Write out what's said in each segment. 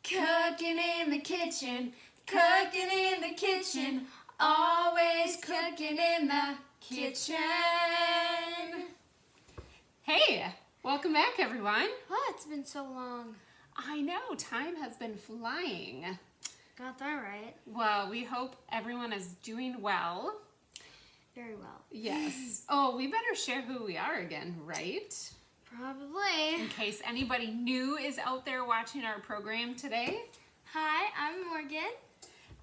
Cooking in the kitchen, cooking in the kitchen, always cooking in the kitchen. Hey, welcome back everyone. Oh, it's been so long. I know, time has been flying. Got that right. Well, we hope everyone is doing well. Very well. Yes. Oh, we better share who we are again, right? Probably. In case anybody new is out there watching our program today. Hi, I'm Morgan.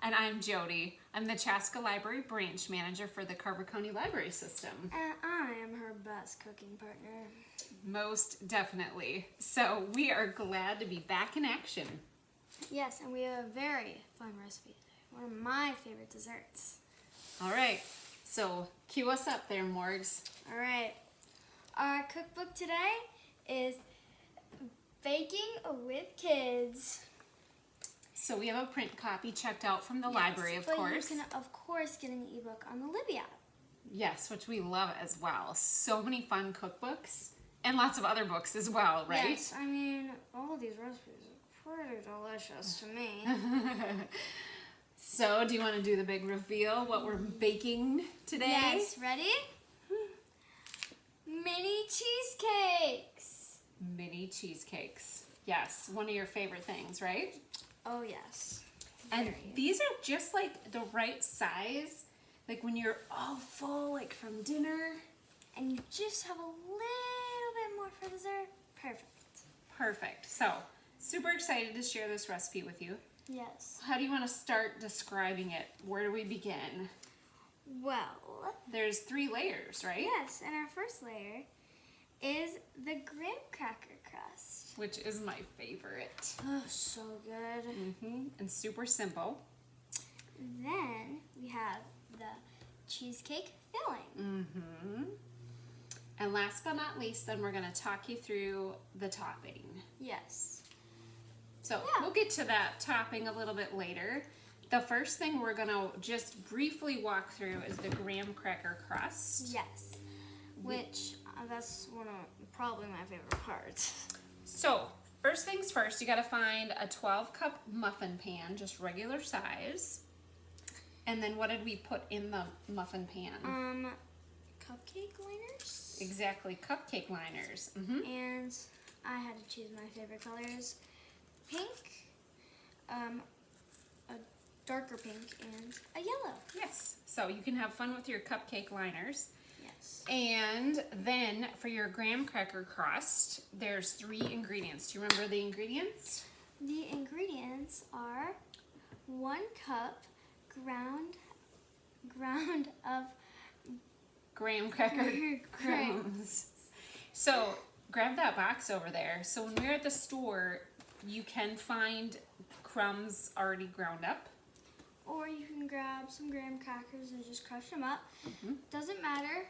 And I'm Jody. I'm the Chaska Library Branch Manager for the Carver County Library System. And I am her best cooking partner. Most definitely. So we are glad to be back in action. Yes, and we have a very fun recipe today. One of my favorite desserts. All right, so cue us up there, Morgs. All right. Our cookbook today is Baking with Kids. So we have a print copy checked out from the library, of course. You can, of course, get an ebook on the Libby app. Yes, which we love as well. So many fun cookbooks and lots of other books as well, right? Yes, I mean, all of these recipes are pretty delicious to me. So, do you want to do the big reveal, what we're baking today? Yes, ready? Mini-Cheesecakes. Mini-Cheesecakes. Yes, one of your favorite things, right? Oh, yes. And Very. these are just like the right size, like when you're all full, like from dinner. And you just have a little bit more for dessert. Perfect. Perfect. So, super excited to share this recipe with you. Yes. How do you want to start describing it? Where do we begin? Well, There's 3 layers, right? yes, and our first layer is the graham cracker crust. Which is my favorite. Oh, so good. And super simple. Then we have the cheesecake filling. And last but not least, then we're going to talk you through the topping. Yes. So Yeah. we'll get to that topping a little bit later. The first thing we're going to just briefly walk through is the graham cracker crust. Yes. Which, that's one of probably my favorite parts. So, first things first, you got to find a 12-cup muffin pan, just regular size. And then what did we put in the muffin pan? Cupcake liners. Exactly, cupcake liners. And I had to choose my favorite colors. Pink, a darker pink, and a yellow. Yes, so you can have fun with your cupcake liners. Yes. And then for your graham cracker crust, there's 3 ingredients. Do you remember the ingredients? The ingredients are 1 cup ground of Graham cracker crumbs. So grab that box over there. So when we're at the store, you can find crumbs already ground up. Or you can grab some graham crackers and just crush them up. Doesn't matter.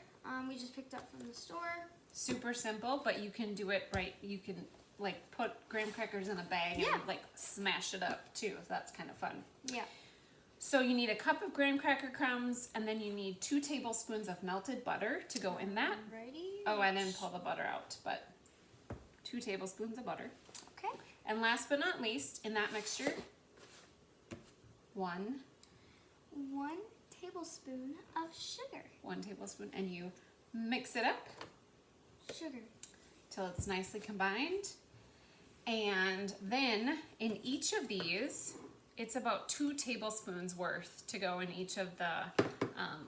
We just picked up from the store. Super simple, but you can do it right. You can like put graham crackers in a bag Yeah. and like smash it up too. So that's kind of fun. Yeah. So you need a cup of graham cracker crumbs, and then you need 2 tablespoons of melted butter to go in that. Ready? Oh, I didn't pull the butter out, but 2 tablespoons of butter. Okay. And last but not least, in that mixture, 1 tablespoon of sugar. 1 tablespoon, and you mix it up Sugar. till it's nicely combined. And then in each of these, it's about 2 tablespoons worth to go in each of the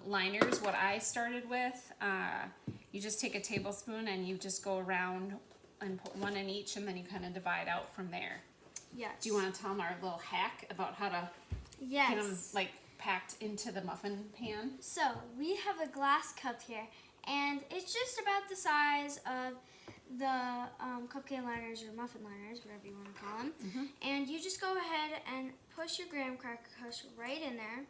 liners. What I started with, you just take a tablespoon and you just go around and put 1 in each, and then you kind of divide out from there. Yes. Do you want to tell them our little hack about how to Yes. get them like packed into the muffin pan? So we have a glass cup here, and it's just about the size of the cupcake liners or muffin liners, whatever you want to call them. And you just go ahead and push your graham cracker crust right in there,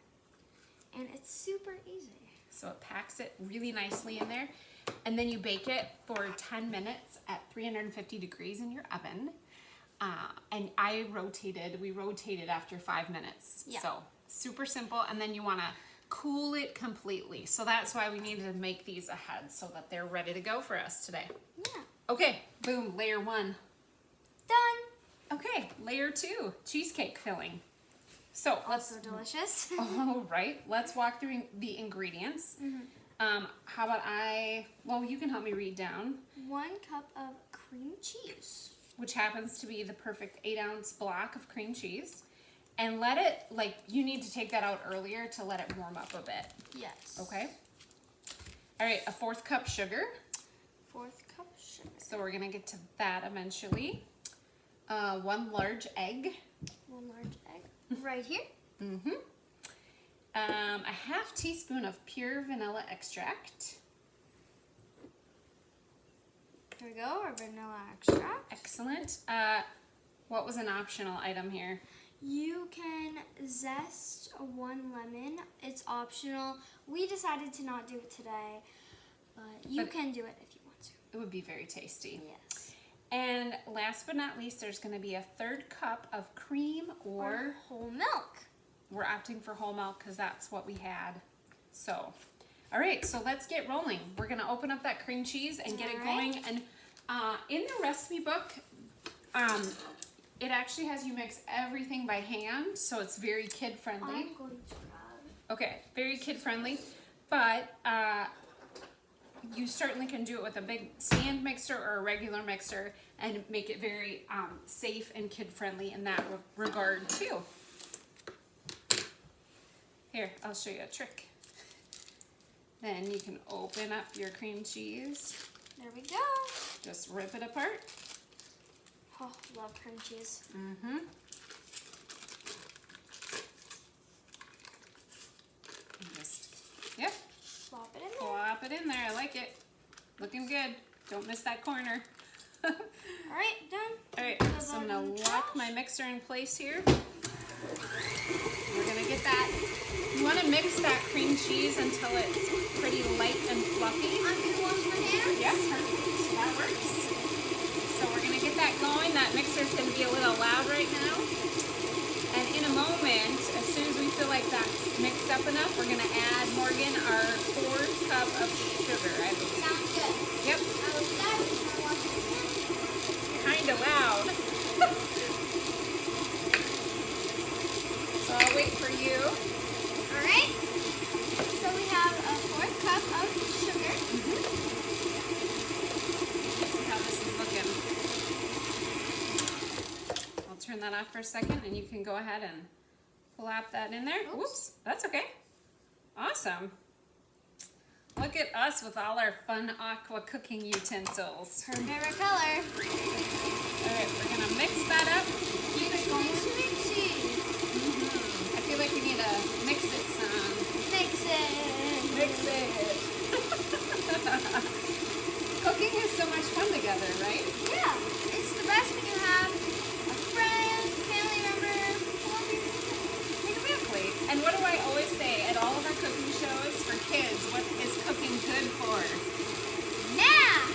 and it's super easy. So it packs it really nicely in there, and then you bake it for 10 minutes at 350 degrees in your oven. And we rotated after 5 minutes. Yeah. So super simple, and then you want to cool it completely. So that's why we needed to make these ahead so that they're ready to go for us today. Yeah. Okay, boom, layer 1. Done. Okay, layer 2, cheesecake filling. So let's. Also delicious. Oh, right. Let's walk through the ingredients. How about well, you can help me read down. 1 cup of cream cheese. Which happens to be the perfect 8-ounce block of cream cheese. And let it, you need to take that out earlier to let it warm up a bit. Yes. Okay? All right, a 4th cup sugar. 4th cup sugar. So we're gonna get to that eventually. 1 large egg. 1 large egg. Right here. A 1/2 teaspoon of pure vanilla extract. Here we go, our vanilla extract. Excellent. What was an optional item here? You can zest 1 lemon. It's optional. We decided to not do it today, but you can do it if you want to. It would be very tasty. Yes. And last but not least, there's going to be a 1/3 cup of cream or whole milk. We're opting for whole milk because that's what we had. So, all right, so let's get rolling. We're going to open up that cream cheese and get it going. And in the recipe book, it actually has you mix everything by hand, so it's very kid-friendly. I'm going to grab. Okay, very kid-friendly, but you certainly can do it with a big stand mixer or a regular mixer and make it very safe and kid-friendly in that regard too. Here, I'll show you a trick. Then you can open up your cream cheese. There we go. Just rip it apart. Oh, love cream cheese. Just, yep. Plop it in there. Plop it in there. I like it. Looking good. Don't miss that corner. All right, done. All right, so I'm gonna lock my mixer in place here. We're gonna get that. You want to mix that cream cheese until it's pretty light and fluffy. I'm gonna wash my hands. Yeah, perfect. That works. So we're gonna get that going. That mixer's gonna be a little loud right now. And in a moment, as soon as we feel like that's mixed up enough, we're gonna add, Morgan, our 4th cup of sugar, I believe. Sounds good. Yep. I was glad when I washed my hands. Kinda loud. So I'll wait for you. All right. So we have a 4th cup of sugar. Let's see how this is looking. I'll turn that off for a second and you can go ahead and plop that in there. Whoops, that's okay. Awesome. Look at us with all our fun aqua cooking utensils. Her favorite color. All right, we're gonna mix that up. Keep it going. Mixy. I feel like we need to mix it some. Mix it. Mix it. Cooking is so much fun together, right? Yeah, it's the best when you have a friend, family member, Exactly. And what do I always say at all of our cooking shows for kids? What is cooking good for? math.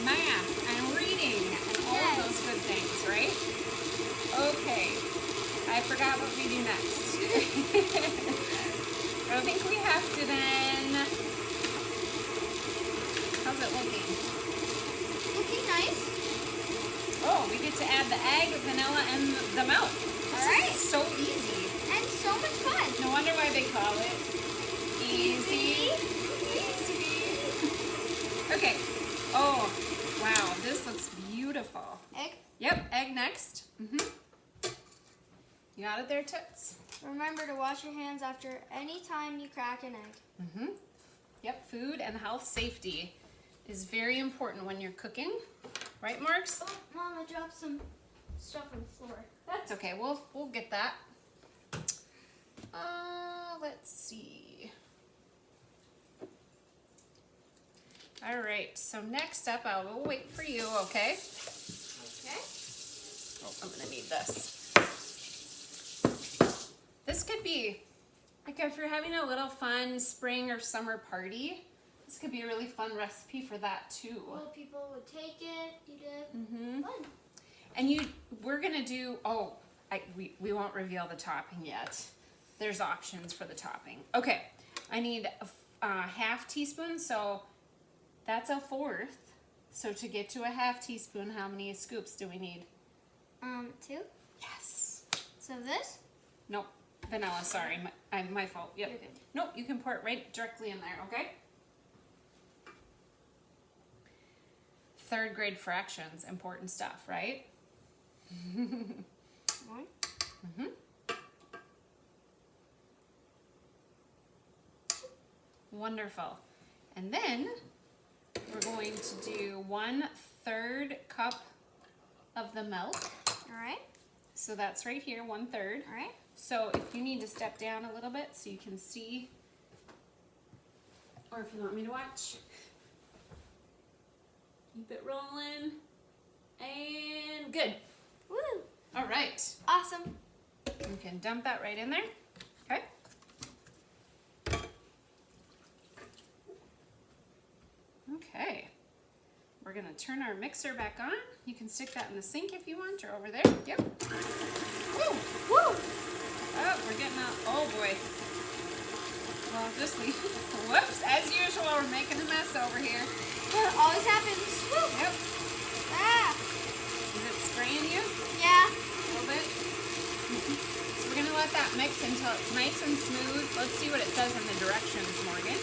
Math and reading and all of those good things, right? Okay. I forgot what we do next. I think we have to then. How's it looking? Looking nice. Oh, we get to add the egg, vanilla, and the milk. This Alright. is so easy. And so much fun. No wonder why they call it easy. Okay. Oh, wow. This looks beautiful. Egg. Yep, egg next. You got it there, Toots? Remember to wash your hands after any time you crack an egg. Yep, food and health safety is very important when you're cooking. Right, Marks? Oh, Mom, I dropped some stuff on the floor. That's okay. We'll get that. Let's see. All right. So next up, I will wait for you. Okay. Okay. Oh, I'm gonna need this. This could be like if you're having a little fun spring or summer party. This could be a really fun recipe for that too. Well, people would take it, eat it. Fun. And we're gonna do. Oh, we won't reveal the topping yet. There's options for the topping. Okay, I need a 1/2 teaspoon, so that's a 1/4. So to get to a 1/2 teaspoon, how many scoops do we need? 2. Yes. So this? Nope. Vanilla, sorry. My fault. Yep. You're good. Nope, you can pour it right directly in there, okay? 3rd grade fractions, important stuff, right? 1. Wonderful. And then we're going to do 1/3 cup of the milk. All right. So that's right here, 1/3. All right. So if you need to step down a little bit so you can see, or if you want me to watch, keep it rolling, and good. Woo! All right, Awesome. you can dump that right in there, okay? Okay, we're gonna turn our mixer back on. You can stick that in the sink if you want, or over there, yep. Woo! Woo! Oh, we're getting out. Oh boy. Well, just leave. Whoops. As usual, we're making a mess over here. It always happens. Woo! Yep. Ah! Is it spraying you Yeah. a little bit? So we're going to let that mix until it's nice and smooth. Let's see what it says in the directions, Morgan.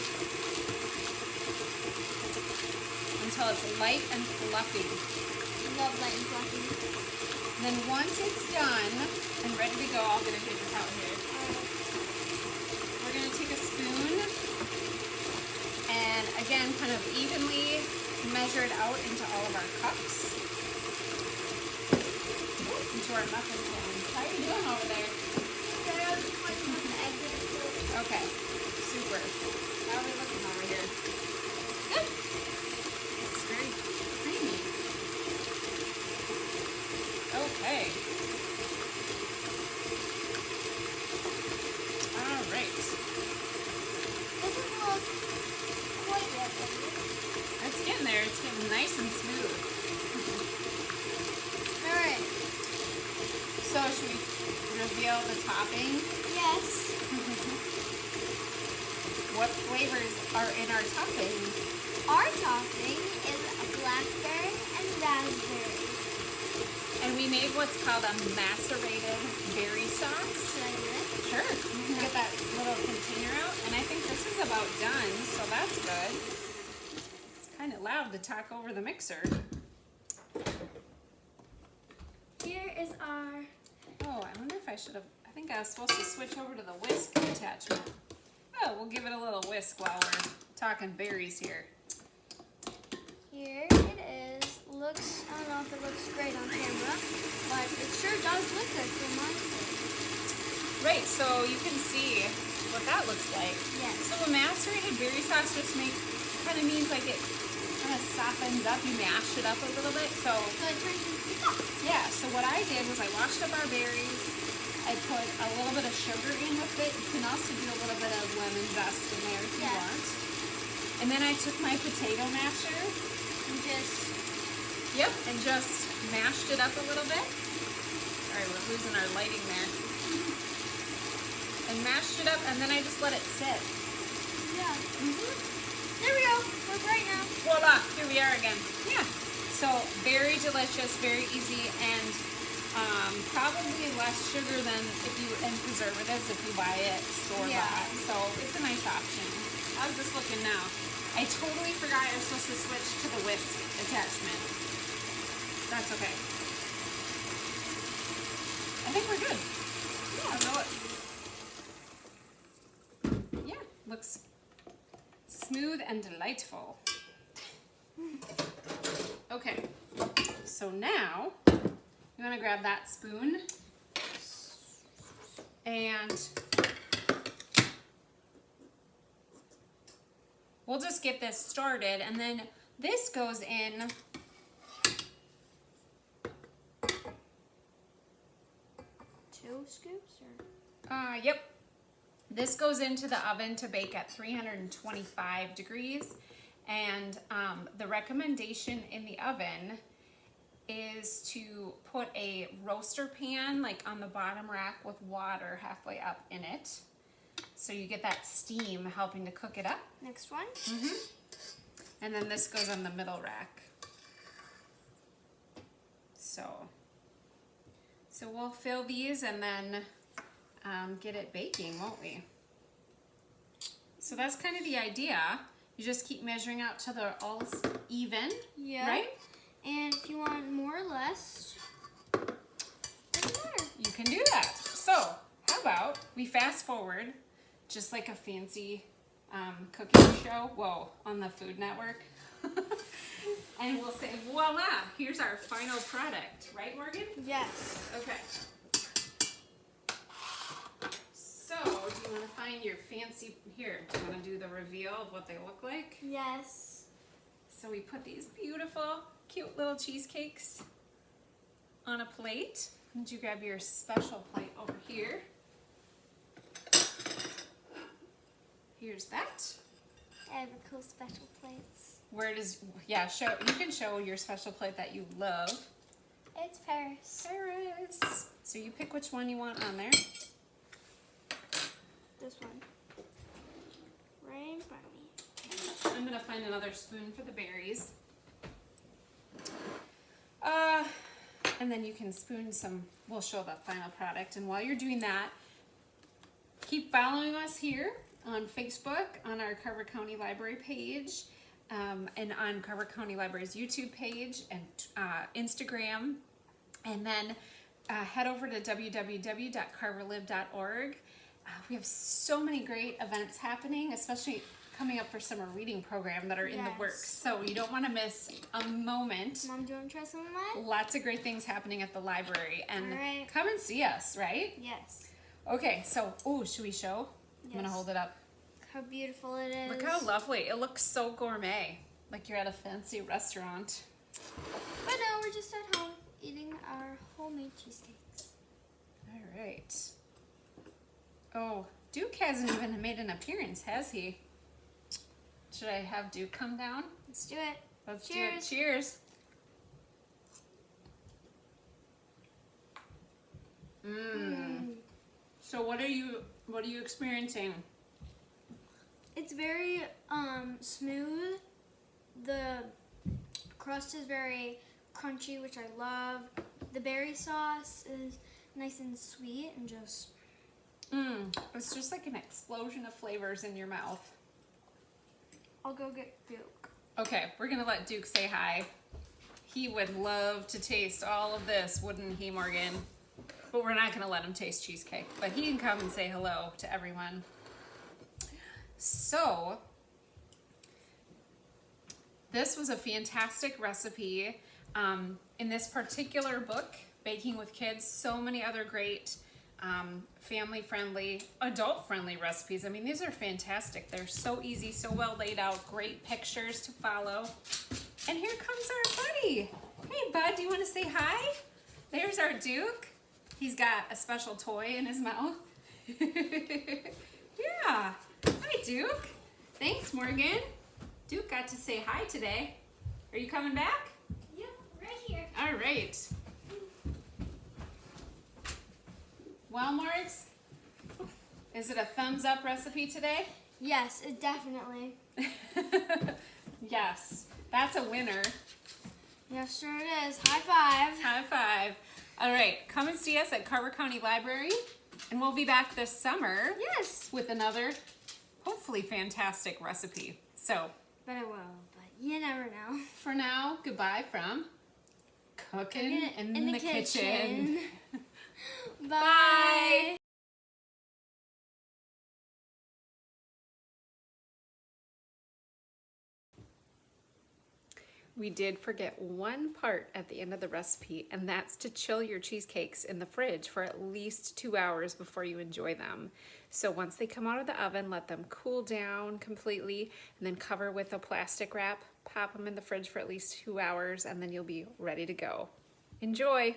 Until it's light and fluffy. Love light and fluffy. Then once it's done and ready to go, I'll get a paper towel here. We're going to take a spoon and again kind of evenly measure it out into all of our cups. Into our muffin pans. How are you doing over there? Okay, super. How are we looking over here? Good. It's very creamy. Okay. All right. Doesn't look quite yet, does it? It's getting there. It's getting nice and smooth. All right. So should we reveal the topping? Yes. What flavors are in our topping? Our topping is a blackberry and raspberry. And we made what's called a macerated berry sauce. Should I do it? Sure. You can get that little container out. And I think this is about done, so that's good. It's kind of loud to talk over the mixer. Here is our... Oh, I wonder if I should have... I think I was supposed to switch over to the whisk attachment. Oh, we'll give it a little whisk while we're talking berries here. Here it is. Looks, I don't know if it looks great on camera, but it sure does look good for monsters. Right, so you can see what that looks like. Yes. So a macerated berry sauce just kind of means like it kind of softens up. You mash it up a little bit. So So it turns into sauce. yeah, so what I did was I washed up our berries. I put a little bit of sugar in with it. You can also do a little bit of lemon zest in there if you Yes. want. And then I took my potato masher. And just... Yep. And just mashed it up a little bit. Alright, we're losing our lighting there. And mashed it up, and then I just let it sit. Yeah. There we go. We're bright now. Voila! Here we are again. Yeah. So very delicious, very easy, and probably less sugar than and preservatives if you buy it store-bought. Yeah. So it's a nice option. How's this looking now? I totally forgot you're supposed to switch to the whisk attachment. That's okay. I think we're good. Yeah. Yeah, looks smooth and delightful. Okay, so now you want to grab that spoon and we'll just get this started, and then this goes in Two scoops or... yep. This goes into the oven to bake at 325 degrees, and the recommendation in the oven is to put a roaster pan like on the bottom rack with water halfway up in it, so you get that steam helping to cook it up. Next one. And then this goes on the middle rack. So So we'll fill these and then get it baking, won't we? So that's kind of the idea. You just keep measuring out till they're all even, right? And if you want more or less, doesn't matter. You can do that. So how about we fast forward, just like a fancy cooking show, on the Food Network. And we'll say, voila, here's our final product. Right, Morgan? Yes. Okay. So, do you want to find your fancy, here, do you want to do the reveal of what they look like? Yes. So we put these beautiful, cute little cheesecakes on a plate. Would you grab your special plate over here? Here's that. I have a cool special plates. Where does, you can show your special plate that you love. It's Paris. Paris. So you pick which one you want on there. This one. Right in front of me. I'm gonna find another spoon for the berries. And then you can spoon some, we'll show the final product. And while you're doing that, keep following us here on Facebook, on our Carver County Library page, and on Carver County Library's YouTube page and Instagram. And then head over to www.carverlib.org. We have so many great events happening, especially coming up for summer reading program that are in the works. So you don't want to miss a moment. Mom, do you want to try some of mine? Lots of great things happening at the library. And All right. come and see us, right? Yes. Okay, so, should we show? I'm going to hold it up. Look how beautiful it is. Look how lovely. It looks so gourmet, like you're at a fancy restaurant. But no, we're just at home eating our homemade cheesecakes. All right. Oh, Duke hasn't even made an appearance, has he? Should I have Duke come down? Let's do it. Let's Cheers. do it. Cheers. So what are you experiencing? It's very smooth. The crust is very crunchy, which I love. The berry sauce is nice and sweet and just It's just like an explosion of flavors in your mouth. I'll go get Duke. Okay, we're gonna let Duke say hi. He would love to taste all of this, wouldn't he, Morgan? But we're not gonna let him taste cheesecake. But he can come and say hello to everyone. So, this was a fantastic recipe. In this particular book, Baking with Kids, so many other great family-friendly, adult-friendly recipes. I mean, these are fantastic. They're so easy, so well laid out, great pictures to follow. And here comes our buddy. Hey, bud, do you want to say hi? There's our Duke. He's got a special toy in his mouth. Yeah. Hi, Duke. Thanks, Morgan. Duke got to say hi today. Are you coming back? Yep, right here. All right. Well, Morgs, is it a thumbs up recipe today? Yes, it definitely. Yes, that's a winner. Yes, sure it is. High five. High five. All right, come and see us at Carver County Library, and we'll be back this summer Yes. with another, hopefully, fantastic recipe. So, But I will, but you never know. for now, goodbye from Cooking in the Kitchen. Bye. We did forget one part at the end of the recipe, and that's to chill your cheesecakes in the fridge for at least 2 hours before you enjoy them. So once they come out of the oven, let them cool down completely, and then cover with a plastic wrap, pop them in the fridge for at least 2 hours, and then you'll be ready to go. Enjoy!